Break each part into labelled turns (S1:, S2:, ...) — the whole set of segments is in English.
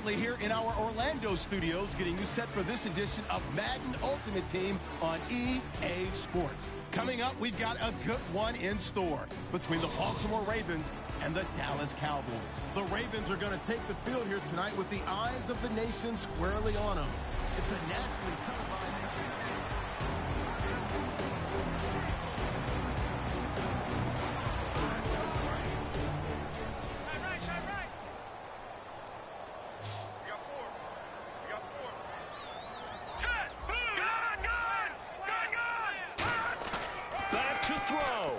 S1: currently here in our Orlando studios getting you set for this edition of Madden Ultimate Team on EA Sports. Coming up, we've got a good one in store between the Baltimore Ravens and the Dallas Cowboys. The Ravens are going to take the field here tonight with the eyes of the nation squarely on them. It's a nationally televised...
S2: To throw.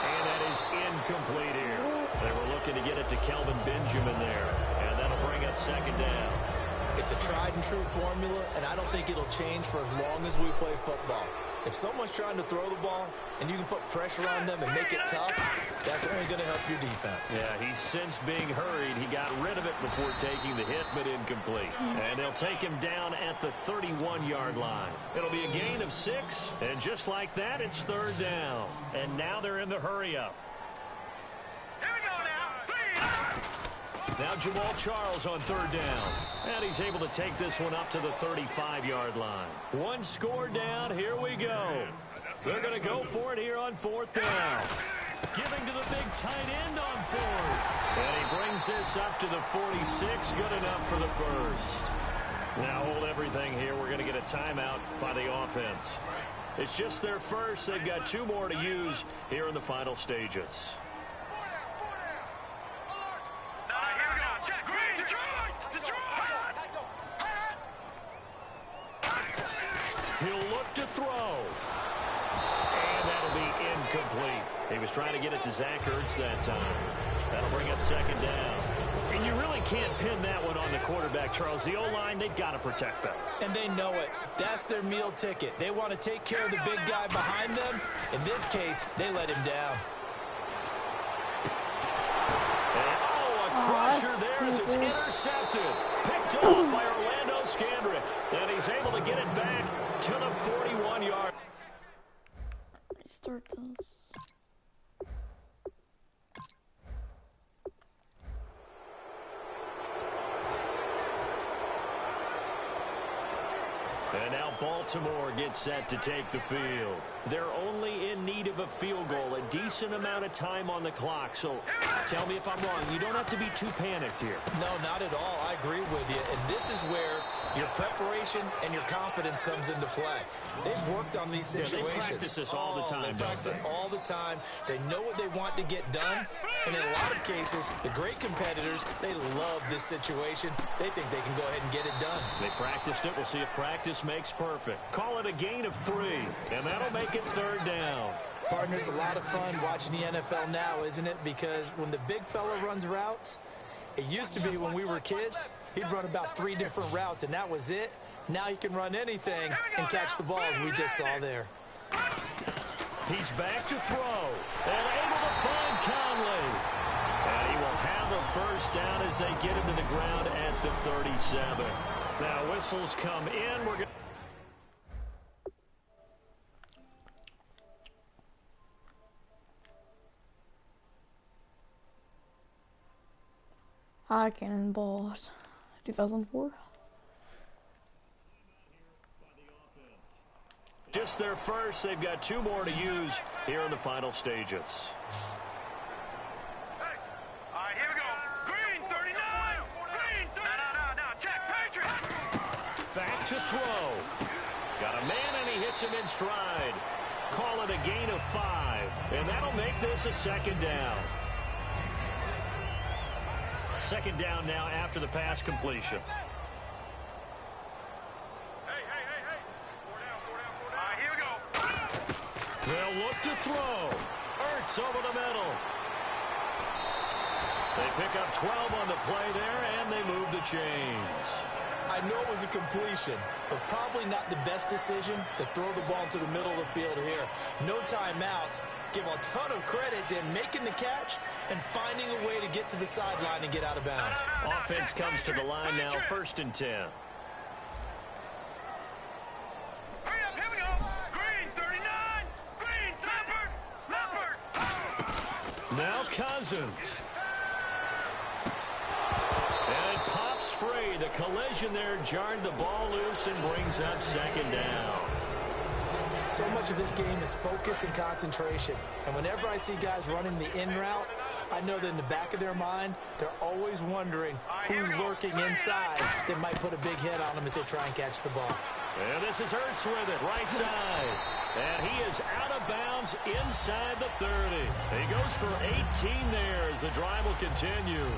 S2: And that is incomplete here. They were looking to get it to Kelvin Benjamin there. And that'll bring up second down.
S3: It's a tried and true formula, and I don't think it'll change for as long as we play football. If someone's trying to throw the ball and you can put pressure on them and make it tough, that's only going to help your defense.
S2: Yeah, he's since being hurried. He got rid of it before taking the hit, but incomplete. And they'll take him down at the 31-yard line. It'll be a gain of 6, and just like that, it's third down. And now they're in the hurry-up.
S4: Here we go now.
S2: Now Jamal Charles on third down. And he's able to take this one up to the 35-yard line. One score down. Here we go. They're going to go for it here on fourth down. Giving to the big tight end on fourth. And he brings this up to the 46. Good enough for the first. Now hold everything here. We're going to get a timeout by the offense. It's just their first. They've got 2 more to use here in the final stages. He'll look to throw. And that'll be incomplete. He was trying to get it to Zach Ertz that time. That'll bring up second down. And you really can't pin that one on the quarterback, Charles. The O-line, they've got to protect them.
S3: And they know it. That's their meal ticket. They want to take care of the big guy behind them. In this case, they let him down.
S2: And, a crusher there as it's intercepted. Picked off by Orlando Scandrick. And he's able to get it back to the 41-yard.
S5: Restart this.
S2: And now Baltimore gets set to take the field. They're only in need of a field goal, a decent amount of time on the clock. So tell me if I'm wrong. You don't have to be too panicked here.
S3: No, not at all. I agree with you. And this is where your preparation and your confidence comes into play. They've worked on these situations.
S2: They practice this all the time.
S3: They practice it all the time. They know what they want to get done. And in a lot of cases, the great competitors, they love this situation. They think they can go ahead and get it done.
S2: They practiced it. We'll see if practice makes perfect. Call it a gain of 3. And that'll make it third down.
S3: Partner, it's a lot of fun watching the NFL now, isn't it? Because when the big fella runs routes, it used to be when we were kids, he'd run about 3 different routes, and that was it. Now he can run anything and catch the ball, as we just saw there.
S2: He's back to throw. And able to find Conley. And he will have a first down as they get him to the ground at the 37. Now whistles come in. We're going.
S5: High Cannonball 2004.
S2: Just their first. They've got 2 more to use here in the final stages.
S4: Hey. All right, here we go. Green, 39. Green, 39. No. Jack Patriot.
S2: Back to throw. Got a man, and he hits him in stride. Call it a gain of 5. And that'll make this a second down. Second down now after the pass completion.
S4: Hey. 4 down. All right, here we go.
S2: They'll look to throw. Ertz over the middle. They pick up 12 on the play there, and they move the chains.
S3: I know it was a completion, but probably not the best decision to throw the ball into the middle of the field here. No timeouts. Give a ton of credit to him making the catch and finding a way to get to the sideline and get out of bounds.
S2: Offense comes to the line now, 1st and 10.
S4: Hurry up, here we go. Green, 39. Green, Snapper.
S2: Now Cousins. And free. The collision there jarred the ball loose and brings up second down.
S3: So much of this game is focus and concentration. And whenever I see guys running the in route, I know that in the back of their mind, they're always wondering who's lurking inside that might put a big hit on them as they try and catch the ball.
S2: And this is Ertz with it, right side. And he is out of bounds inside the 30. He goes for 18 there as the drive will continue.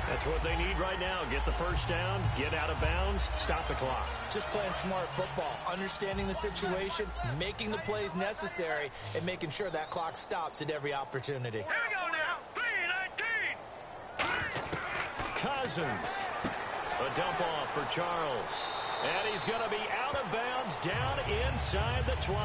S2: That's what they need right now. Get the first down, get out of bounds, stop the clock.
S3: Just playing smart football, understanding the situation, making the plays necessary, and making sure that clock stops at every opportunity.
S4: Here we go now. 3-19.
S2: Cousins. A dump off for Charles. And he's going to be out of bounds down inside the 20.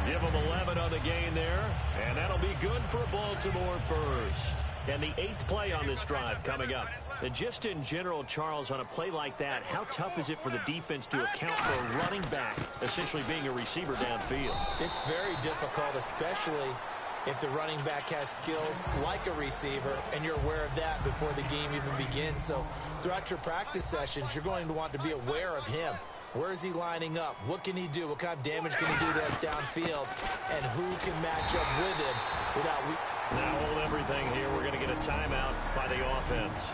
S2: Give him 11 on the gain there, and that'll be good for Baltimore first. And the 8th play on this drive coming up. And just in general, Charles, on a play like that, how tough is it for the defense to account for a running back essentially being a receiver downfield?
S3: It's very difficult, especially if the running back has skills like a receiver, and you're aware of that before the game even begins. So throughout your practice sessions, you're going to want to be aware of him. Where is he lining up? What can he do? What kind of damage can he do to us downfield? And who can match up with him without...
S2: Now hold everything here. We're going to get a timeout by the offense.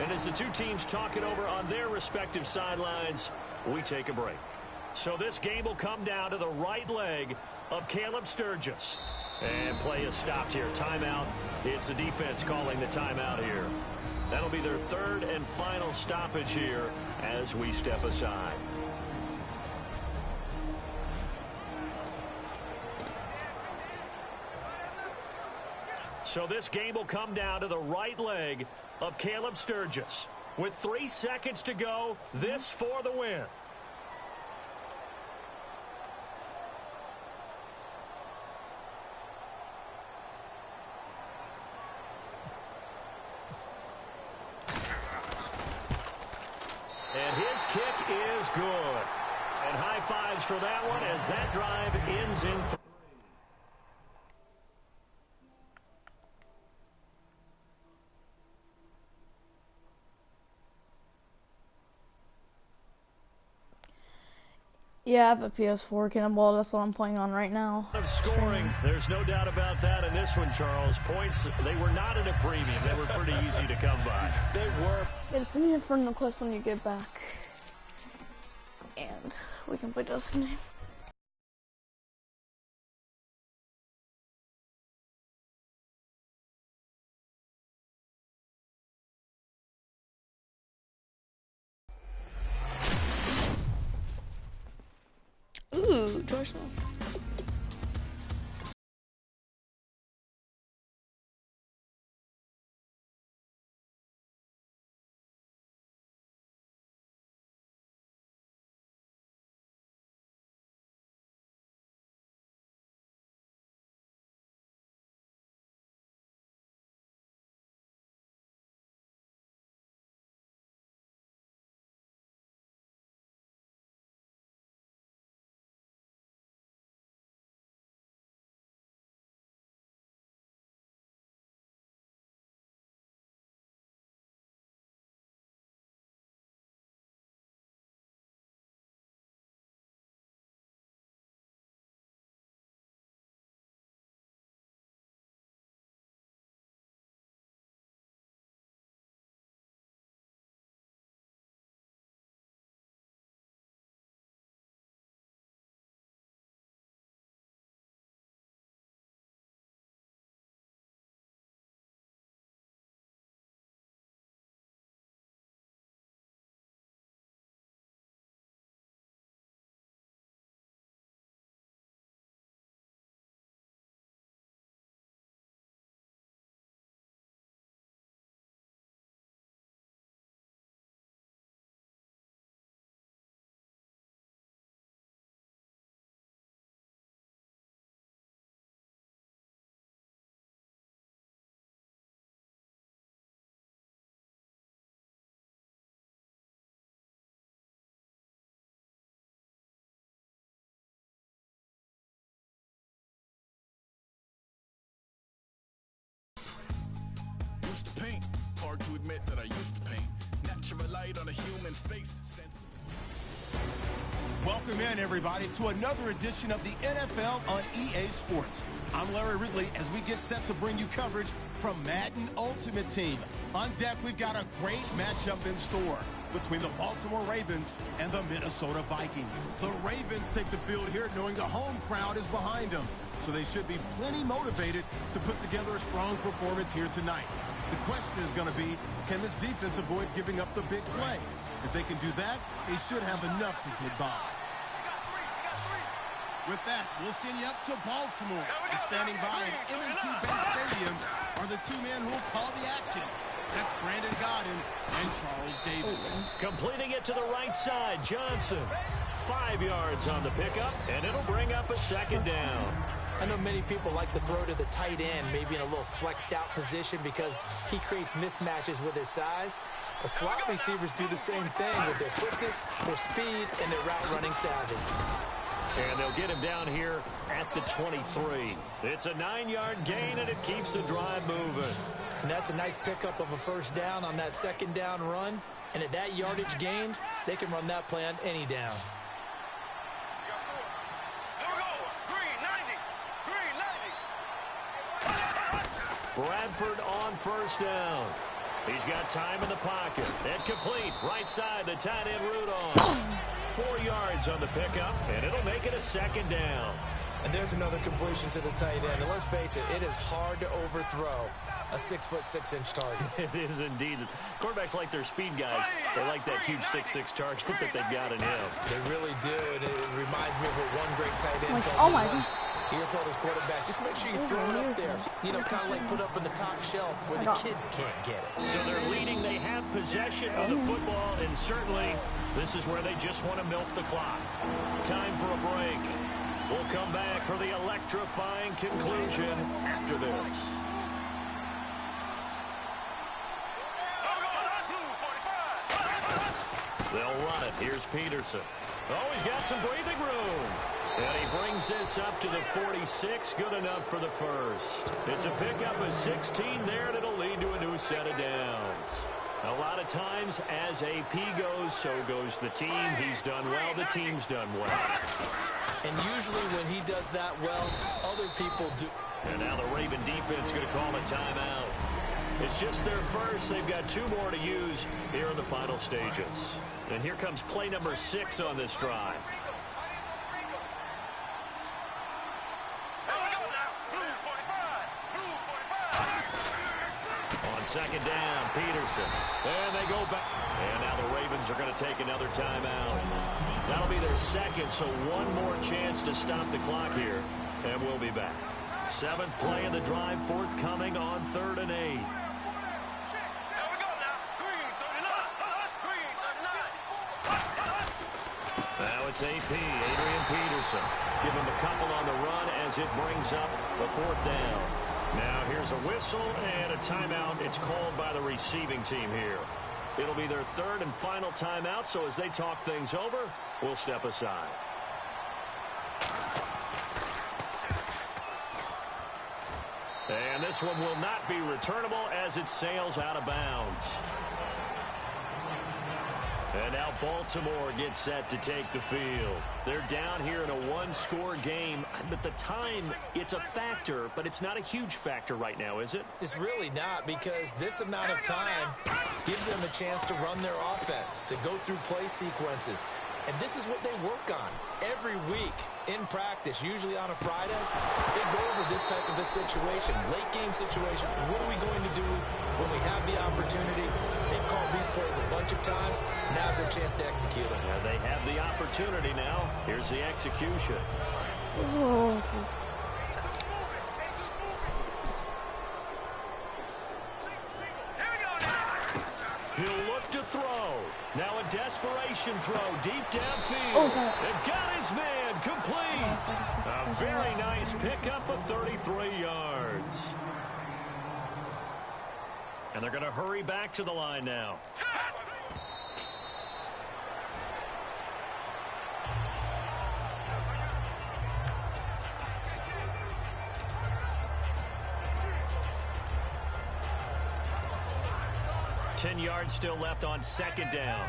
S2: And as the two teams talk it over on their respective sidelines, we take a break. So this game will come down to the right leg of Caleb Sturgis. And play is stopped here. Timeout. It's the defense calling the timeout here. That'll be their third and final stoppage here as we step aside. So this game will come down to the right leg of Caleb Sturgis. With 3 seconds to go, this for the win. And his kick is good. And high fives for that one as that drive ends in 3.
S5: Yeah, I have a PS4 Cannonball. That's what I'm playing on right now.
S2: Of scoring, there's no doubt about that in this one, Charles. Points, they were not at a premium. They were pretty easy to come by.
S3: They were.
S5: Yeah, just send me a friend request when you get back. And we can play Destiny. Ooh, George.
S6: Used to paint, hard to admit that I used to paint. Natural light on a human face.
S1: Welcome in, everybody, to another edition of the NFL on EA Sports. I'm Larry Ridley as we get set to bring you coverage from Madden Ultimate Team. On deck, we've got a great matchup in store between the Baltimore Ravens and the Minnesota Vikings. The Ravens take the field here knowing the home crowd is behind them, so they should be plenty motivated to put together a strong performance here tonight. The question is going to be, can this defense avoid giving up the big play? If they can do that, they should have enough to get by. With that, we'll send you up to Baltimore. And standing by at M&T Bank Stadium are the two men who will call the action. That's Brandon Godden and Charles Davis.
S2: Completing it to the right side, Johnson. 5 yards on the pickup, and it'll bring up a second down.
S3: I know many people like to throw to the tight end, maybe in a little flexed out position because he creates mismatches with his size. But slot receivers do the same thing with their quickness, their speed, and their route running savvy.
S2: And they'll get him down here at the 23. It's a 9-yard gain, and it keeps the drive moving.
S3: And that's a nice pickup of a first down on that second down run. And at that yardage gained, they can run that play on any down.
S2: Bradford on first down. He's got time in the pocket. And complete. Right side, the tight end route on. 4 yards on the pickup, and it'll make it a second down.
S3: And there's another completion to the tight end. And let's face it, it is hard to overthrow a 6'6" target.
S2: It is indeed. Quarterbacks like their speed guys. They like that huge 6'6" target that they've got in him.
S3: They really do, and it reminds me of what one great tight end told me once. He had told his quarterback, just make sure you throw it up there. You know, kind of like put up in the top shelf where the kids can't get it.
S2: So they're leading. They have possession of the football, and certainly this is where they just want to milk the clock. Time for a break. We'll come back for the electrifying conclusion after this. They'll run it. Here's Peterson. Oh, he's got some breathing room. And he brings this up to the 46. Good enough for the first. It's a pickup of 16 there, and it'll lead to a new set of downs. A lot of times, as AP goes, so goes the team. He's done well. The team's done well.
S3: And usually when he does that well, other people do.
S2: And now the Raven defense going to call a timeout. It's just their first. They've got 2 more to use here in the final stages. And here comes play number 6 on this drive. On second down, Peterson. And they go back. And now the Ravens are going to take another timeout. That'll be their second, so one more chance to stop the clock here. And we'll be back. 7th play of the drive, forthcoming on 3rd and 8. Now it's AP, Adrian Peterson. Give him a couple on the run as it brings up a 4th down. Now here's a whistle and a timeout. It's called by the receiving team here. It'll be their 3rd and final timeout, so as they talk things over, we'll step aside. And this one will not be returnable as it sails out of bounds. And now Baltimore gets set to take the field. They're down here in a 1-score game. At the time, it's a factor, but it's not a huge factor right now, is it?
S3: It's really not, because this amount of time gives them a chance to run their offense, to go through play sequences. And this is what they work on every week in practice, usually on a Friday. They go over this type of a situation, late game situation. What are we going to do when we have the opportunity? They've called these plays a bunch of times. Now's their chance to execute them.
S2: Yeah, they have the opportunity now. Here's the execution.
S5: Oh, geez.
S2: He'll look to throw. Now a desperation throw deep downfield.
S5: Oh, God.
S2: And got his man complete. A very nice pickup of 33 yards. And they're going to hurry back to the line now. 10 yards still left on second down.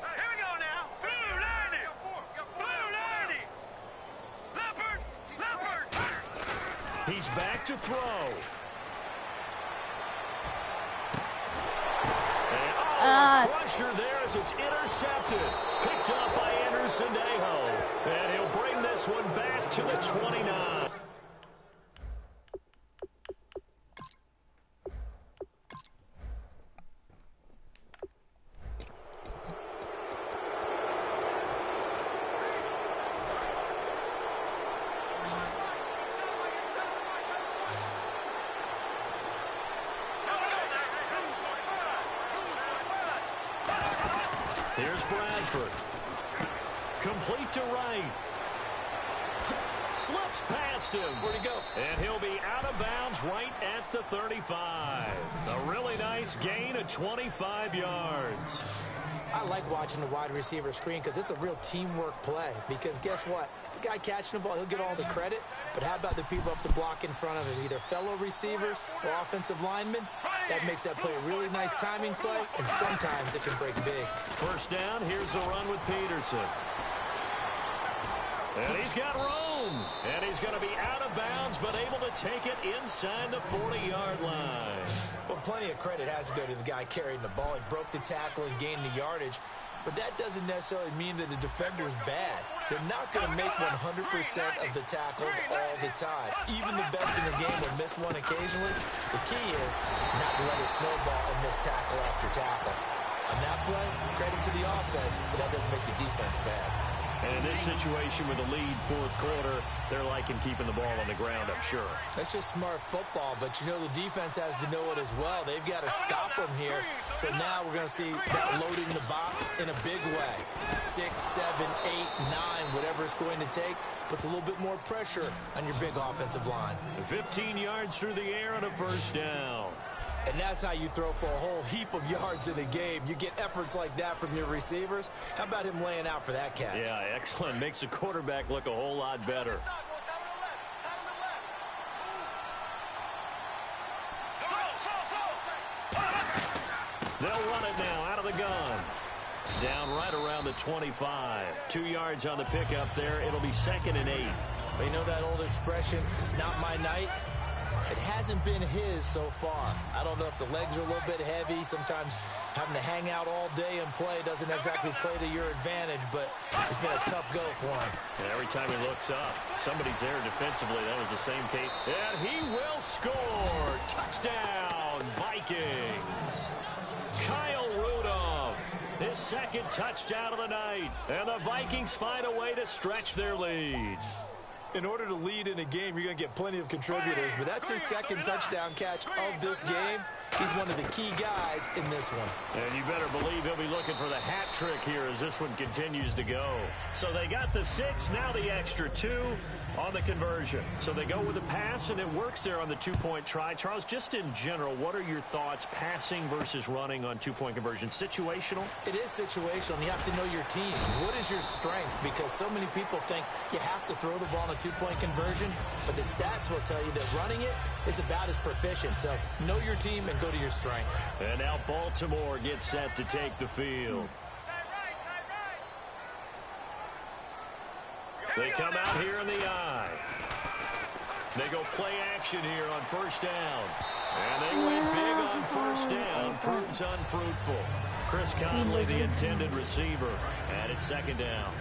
S4: Here we go now. Blue 90. Blue 90. Leopard.
S2: He's back to throw. And, pressure there as it's intercepted. Picked up by Anderson Aho. And he'll bring this one back to the 29. Here's Bradford. Complete to right. Slips past him.
S3: Where'd he go?
S2: And he'll be out of bounds right at the 35. A really nice gain of 25 yards.
S3: I like watching the wide receiver screen because it's a real teamwork play. Because guess what? The guy catching the ball, he'll get all the credit. But how about the people up to block in front of him? Either fellow receivers or offensive linemen. That makes that play a really nice timing play, and sometimes it can break big.
S2: First down, here's a run with Peterson. And he's got room. And he's going to be out of bounds, but able to take it inside the 40-yard line.
S3: Well, plenty of credit has to go to the guy carrying the ball. He broke the tackle and gained the yardage. But that doesn't necessarily mean that the defender's bad. They're not going to make 100% of the tackles all the time. Even the best in the game will miss one occasionally. The key is not to let it snowball and miss tackle after tackle. On that play, credit to the offense, but that doesn't make the defense bad.
S2: And in this situation with the lead fourth quarter, they're liking keeping the ball on the ground, I'm sure.
S3: That's just smart football, but you know the defense has to know it as well. They've got to stop them here. So now we're going to see that loading the box in a big way. 6, 7, 8, 9, whatever it's going to take, puts a little bit more pressure on your big offensive line.
S2: 15 yards through the air on a first down.
S3: And that's how you throw for a whole heap of yards in a game. You get efforts like that from your receivers. How about him laying out for that catch?
S2: Yeah, excellent. Makes the quarterback look a whole lot better. They'll run it now out of the gun. Down right around the 25. 2 yards on the pickup there. It'll be 2nd and 8.
S3: Well, you know that old expression, it's not my night? It hasn't been his so far. I don't know if the legs are a little bit heavy. Sometimes having to hang out all day and play doesn't exactly play to your advantage, but it's been a tough go for him.
S2: And every time he looks up, somebody's there defensively. That was the same case. And he will score. Touchdown, Vikings. Kyle Rudolph, his second touchdown of the night. And the Vikings find a way to stretch their lead.
S3: In order to lead in a game, you're going to get plenty of contributors, but that's his second touchdown catch of this game. He's one of the key guys in this one.
S2: And you better believe he'll be looking for the hat trick here as this one continues to go. So they got the 6, now the extra 2 on the conversion. So they go with the pass, and it works there on the 2-point try. Charles, just in general, what are your thoughts passing versus running on 2-point conversion? Situational?
S3: It is situational, and you have to know your team. What is your strength? Because so many people think you have to throw the ball on a 2-point conversion, but the stats will tell you that running it is about as proficient. So know your team and go to your strength.
S2: And now Baltimore gets set to take the field. They come out here in the eye. They go play action here on first down. And they went big on first down. Proves unfruitful. Chris Conley, the intended receiver, and it's 2nd down.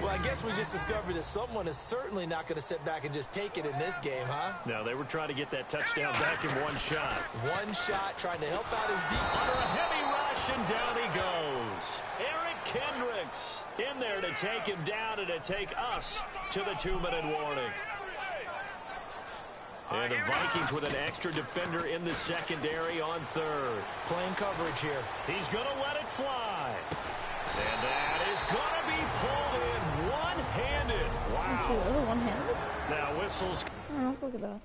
S3: Well, I guess we just discovered that someone is certainly not going to sit back and just take it in this game, huh?
S2: No, they were trying to get that touchdown back in one shot.
S3: One shot, trying to help out his deep.
S2: Under a heavy rush, and down he goes. Eric Kendricks in there to take him down and to take us to the 2-minute warning. And the Vikings with an extra defender in the secondary on 3rd.
S3: Playing coverage here.
S2: He's going to let it fly. And that is going to be pulled in one-handed. Wow.
S5: Really one-handed?
S2: Now whistles.
S5: Oh, let's look at that.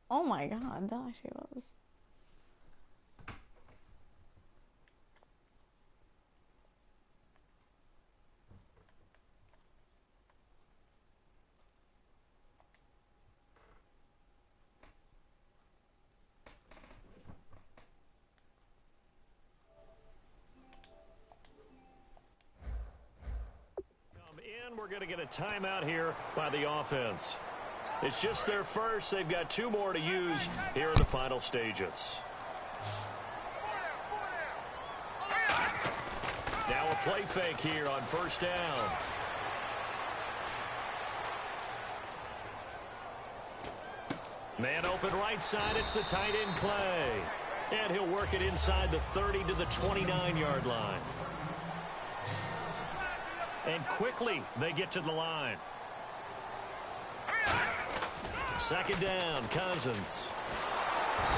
S5: Oh my god, that actually was.
S2: going to get a timeout here by the offense. It's just their first. They've got 2 more to use here in the final stages. Now a play fake here on first down. Man open right side. It's the tight end Clay. And he'll work it inside the 30 to the 29-yard line. And quickly they get to the line. Second down, Cousins.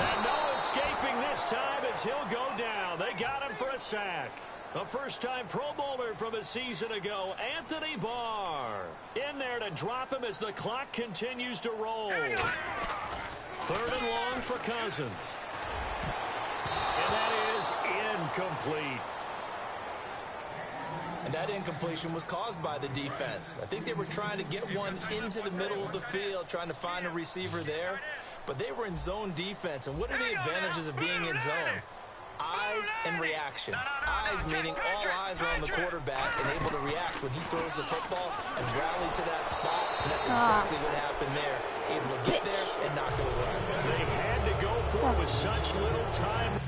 S2: And no escaping this time as he'll go down. They got him for a sack. A first-time Pro Bowler from a season ago, Anthony Barr. In there to drop him as the clock continues to roll. 3rd and long for Cousins. And that is incomplete.
S3: And that incompletion was caused by the defense. I think they were trying to get one into the middle of the field, trying to find a receiver there. But they were in zone defense. And what are the advantages of being in zone? Eyes and reaction. Eyes meaning all eyes are on the quarterback and able to react when he throws the football and rally to that spot. And that's exactly what happened there. Able to get there and knock it away.
S2: They had to go for it with such little time.